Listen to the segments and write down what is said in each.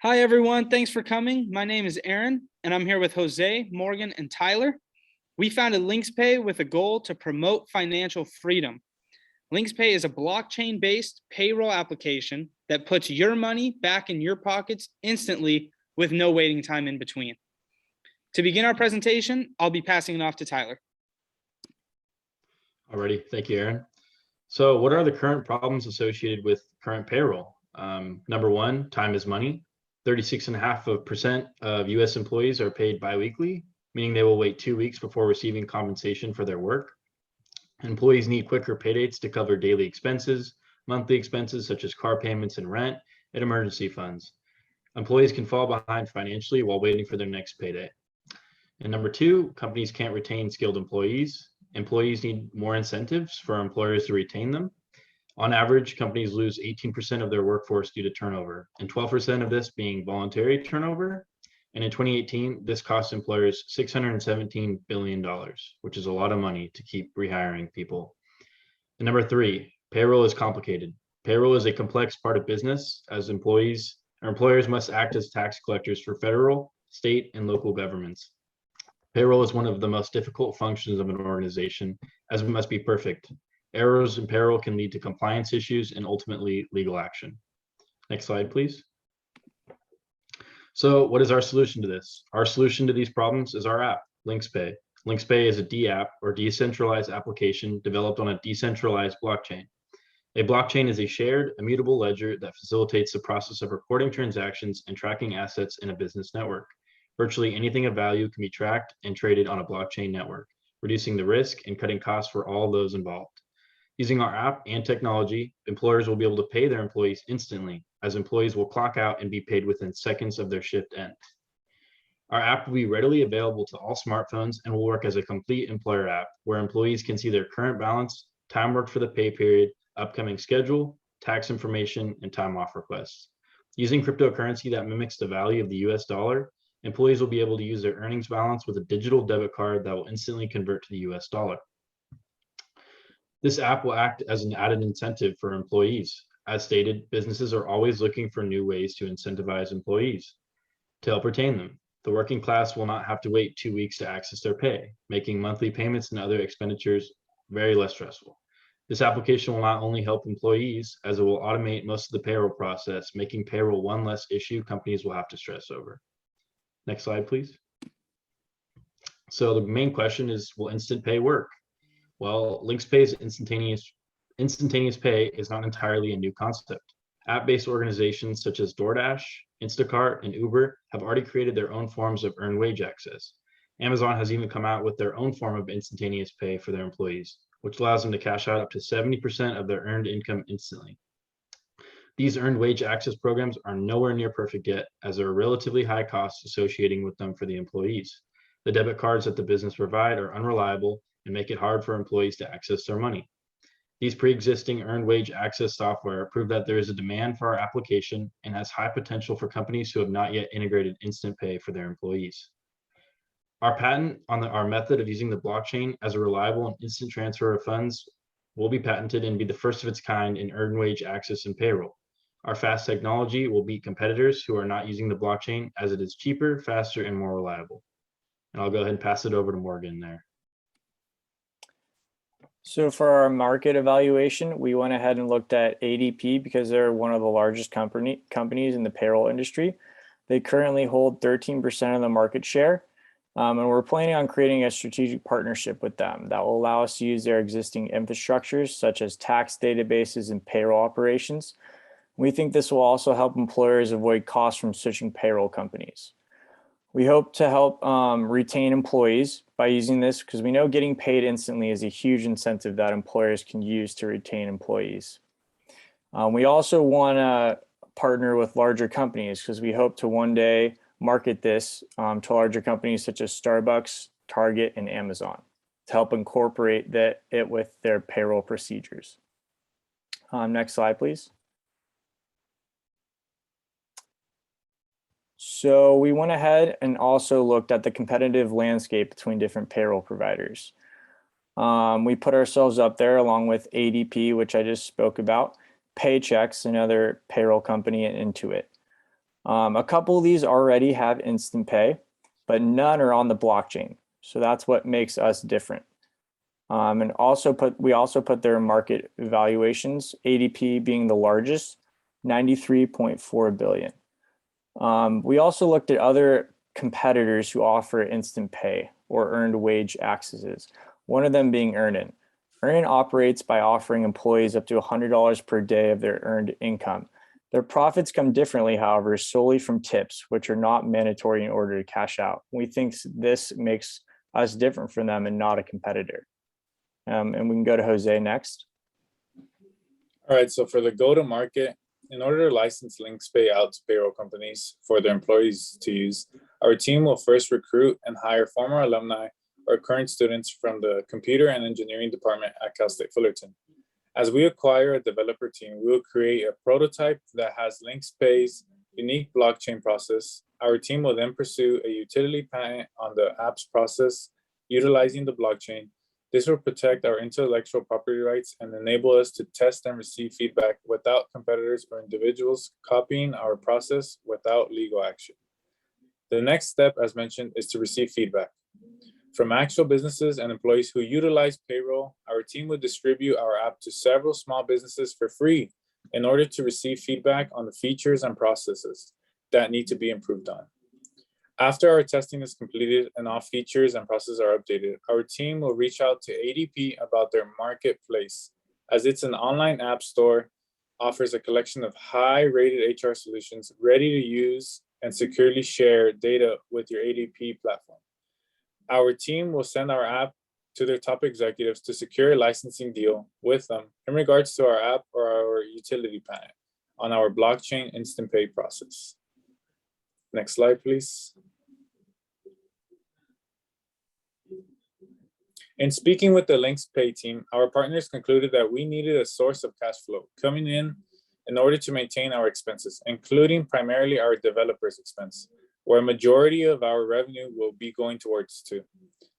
Hi, everyone. Thanks for coming. My name is Aaron, and I'm here with Jose, Morgan, and Tyler. We founded Lynxpay with a goal to promote financial freedom. Lynxpay is a blockchain-based payroll application that puts your money back in your pockets instantly with no waiting time in between. To begin our presentation, I'll be passing it off to Tyler. Alrighty, thank you, Aaron. So what are the current problems associated with current payroll? Number one, time is money. 36.5% of US employees are paid biweekly, meaning they will wait 2 weeks before receiving compensation for their work. Employees need quicker pay dates to cover daily expenses, monthly expenses such as car payments and rent, and emergency funds. Employees can fall behind financially while waiting for their next payday. And number two, companies can't retain skilled employees. Employees need more incentives for employers to retain them. On average, companies lose 18% of their workforce due to turnover, and 12% of this being voluntary turnover. And in 2018, this cost employers $617 billion, which is a lot of money to keep rehiring people. And number three, payroll is complicated. Payroll is a complex part of business, as employers must act as tax collectors for federal, state, and local governments. Payroll is one of the most difficult functions of an organization, as it must be perfect. Errors in payroll can lead to compliance issues and ultimately legal action. Next slide, please. So what is our solution to this? Our solution to these problems is our app, Lynxpay. Lynxpay is a DApp, or decentralized application, developed on a decentralized blockchain. A blockchain is a shared, immutable ledger that facilitates the process of recording transactions and tracking assets in a business network. Virtually anything of value can be tracked and traded on a blockchain network, reducing the risk and cutting costs for all those involved. Using our app and technology, employers will be able to pay their employees instantly, as employees will clock out and be paid within seconds of their shift end. Our app will be readily available to all smartphones and will work as a complete employer app, where employees can see their current balance, time worked for the pay period, upcoming schedule, tax information, and time off requests. Using cryptocurrency that mimics the value of the US dollar, employees will be able to use their earnings balance with a digital debit card that will instantly convert to the US dollar. This app will act as an added incentive for employees. As stated, businesses are always looking for new ways to incentivize employees to help retain them. The working class will not have to wait 2 weeks to access their pay, making monthly payments and other expenditures very less stressful. This application will not only help employees, as it will automate most of the payroll process, making payroll one less issue companies will have to stress over. Next slide, please. So the main question is, will instant pay work? Well, Lynxpay's instantaneous pay is not entirely a new concept. App-based organizations such as DoorDash, Instacart, and Uber have already created their own forms of earned wage access. Amazon has even come out with their own form of instantaneous pay for their employees, which allows them to cash out up to 70% of their earned income instantly. These earned wage access programs are nowhere near perfect yet, as there are relatively high costs associating with them for the employees. The debit cards that the business provide are unreliable and make it hard for employees to access their money. These pre-existing earned wage access software prove that there is a demand for our application and has high potential for companies who have not yet integrated instant pay for their employees. Our patent on our method of using the blockchain as a reliable and instant transfer of funds will be patented and be the first of its kind in earned wage access and payroll. Our fast technology will beat competitors who are not using the blockchain, as it is cheaper, faster, and more reliable. And I'll go ahead and pass it over to Morgan there. So for our market evaluation, we went ahead and looked at ADP because they're one of the largest companies in the payroll industry. They currently hold 13% of the market share, and we're planning on creating a strategic partnership with them that will allow us to use their existing infrastructures, such as tax databases and payroll operations. We think this will also help employers avoid costs from switching payroll companies. We hope to help retain employees by using this, because we know getting paid instantly is a huge incentive that employers can use to retain employees. We also want to partner with larger companies, because we hope to one day market this to larger companies such as Starbucks, Target, and Amazon to help incorporate it with their payroll procedures. Next slide, please. So we went ahead and also looked at the competitive landscape between different payroll providers. We put ourselves up there along with ADP, which I just spoke about, Paychex, another payroll company, and Intuit. A couple of these already have instant pay, but none are on the blockchain. So that's what makes us different. And we also put their market evaluations, ADP being the largest, 93.4 billion. We also looked at other competitors who offer instant pay or earned wage accesses, one of them being Earnin. Earnin operates by offering employees up to $100 per day of their earned income. Their profits come differently, however, solely from tips, which are not mandatory in order to cash out. We think this makes us different from them and not a competitor. And we can go to Jose next. All right, so for the go-to-market, in order to license Lynxpay out to payroll companies for their employees to use, our team will first recruit and hire former alumni or current students from the computer and engineering department at Cal State Fullerton. As we acquire a developer team, we will create a prototype that has Lynxpay's unique blockchain process. Our team will then pursue a utility patent on the app's process utilizing the blockchain. This will protect our intellectual property rights and enable us to test and receive feedback without competitors or individuals copying our process without legal action. The next step, as mentioned, is to receive feedback. From actual businesses and employees who utilize payroll, our team would distribute our app to several small businesses for free in order to receive feedback on the features and processes that need to be improved on. After our testing is completed and all features and processes are updated, our team will reach out to ADP about their marketplace, as it's an online app store, offers a collection of high-rated HR solutions ready to use and securely share data with your ADP platform. Our team will send our app to their top executives to secure a licensing deal with them in regards to our app or our utility patent on our blockchain instant pay process. Next slide, please. In speaking with the Lynxpay team, our partners concluded that we needed a source of cash flow coming in order to maintain our expenses, including primarily our developers' expense, where a majority of our revenue will be going towards to.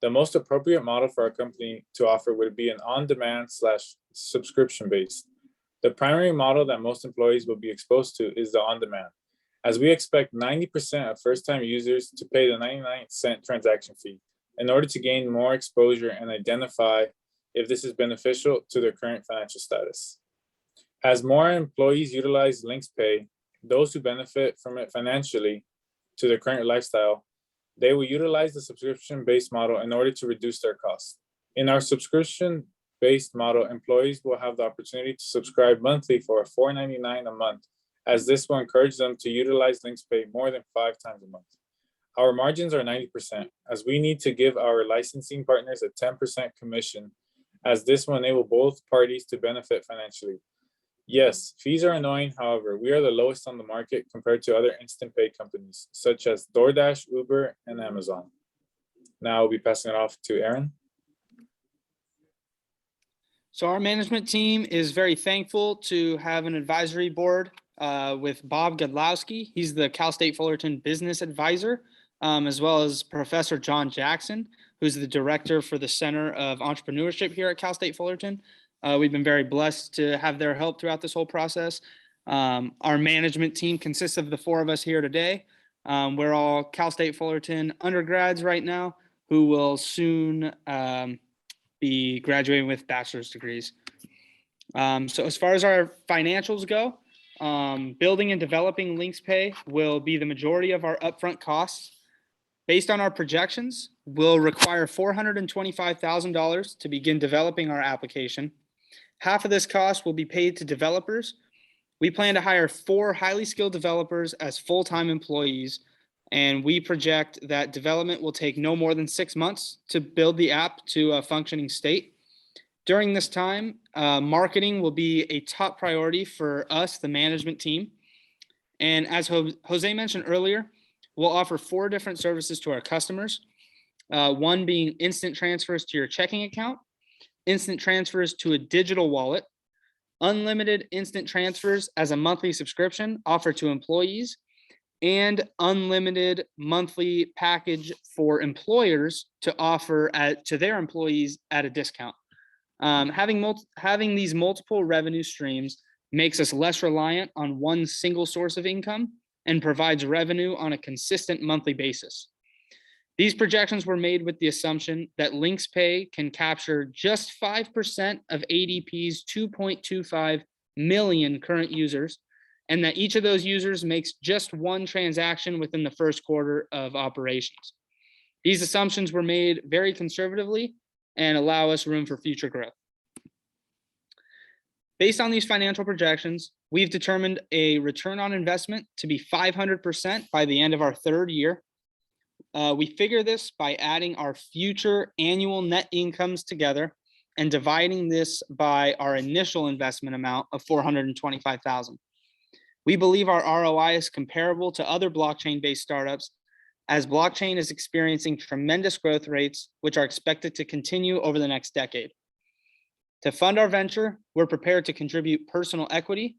The most appropriate model for our company to offer would be an on-demand / subscription-based. The primary model that most employees will be exposed to is the on-demand, as we expect 90% of first-time users to pay the 99-cent transaction fee in order to gain more exposure and identify if this is beneficial to their current financial status. As more employees utilize Lynxpay, those who benefit from it financially to their current lifestyle, they will utilize the subscription-based model in order to reduce their costs. In our subscription-based model, employees will have the opportunity to subscribe monthly for $4.99 a month, as this will encourage them to utilize Lynxpay more than 5 times a month. Our margins are 90%, as we need to give our licensing partners a 10% commission, as this will enable both parties to benefit financially. Yes, fees are annoying. However, we are the lowest on the market compared to other instant pay companies, such as DoorDash, Uber, and Amazon. Now I'll be passing it off to Aaron. So our management team is very thankful to have an advisory board with Bob Godlowski. He's the Cal State Fullerton business advisor, as well as Professor John Jackson, who's the director for the Center of Entrepreneurship here at Cal State Fullerton. We've been very blessed to have their help throughout this whole process. Our management team consists of the 4 of us here today. We're all Cal State Fullerton undergrads right now who will soon be graduating with bachelor's degrees. So as far as our financials go, building and developing Lynxpay will be the majority of our upfront costs. Based on our projections, we'll require $425,000 to begin developing our application. Half of this cost will be paid to developers. We plan to hire 4 highly skilled developers as full-time employees, and we project that development will take no more than 6 months to build the app to a functioning state. During this time, marketing will be a top priority for us, the management team. And as Jose mentioned earlier, we'll offer 4 different services to our customers. One being instant transfers to your checking account, instant transfers to a digital wallet, unlimited instant transfers as a monthly subscription offered to employees, and unlimited monthly package for employers to offer to their employees at a discount. Having these multiple revenue streams makes us less reliant on one single source of income and provides revenue on a consistent monthly basis. These projections were made with the assumption that Lynxpay can capture just 5% of ADP's 2.25 million current users, and that each of those users makes just one transaction within the first quarter of operations. These assumptions were made very conservatively and allow us room for future growth. Based on these financial projections, we've determined a return on investment to be 500% by the end of our third year. We figure this by adding our future annual net incomes together and dividing this by our initial investment amount of $425,000. We believe our ROI is comparable to other blockchain-based startups, as blockchain is experiencing tremendous growth rates, which are expected to continue over the next decade. To fund our venture, we're prepared to contribute personal equity,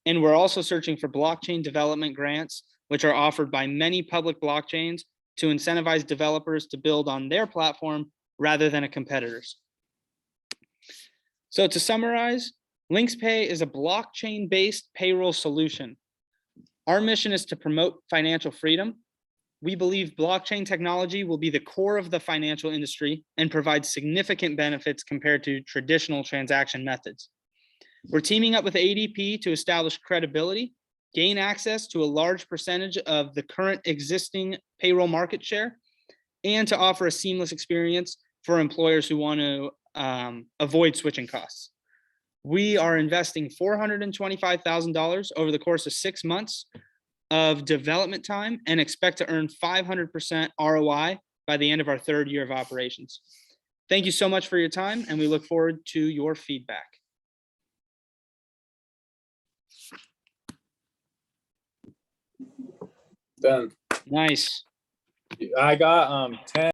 and we're also searching for blockchain development grants, which are offered by many public blockchains to incentivize developers to build on their platform rather than a competitor's. So to summarize, Lynxpay is a blockchain-based payroll solution. Our mission is to promote financial freedom. We believe blockchain technology will be the core of the financial industry and provide significant benefits compared to traditional transaction methods. We're teaming up with ADP to establish credibility, gain access to a large percentage of the current existing payroll market share, and to offer a seamless experience for employers who want to avoid switching costs. We are investing $425,000 over the course of 6 months of development time and expect to earn 500% ROI by the end of our third year of operations. Thank you so much for your time, and we look forward to your feedback. Done. Nice. I got 10.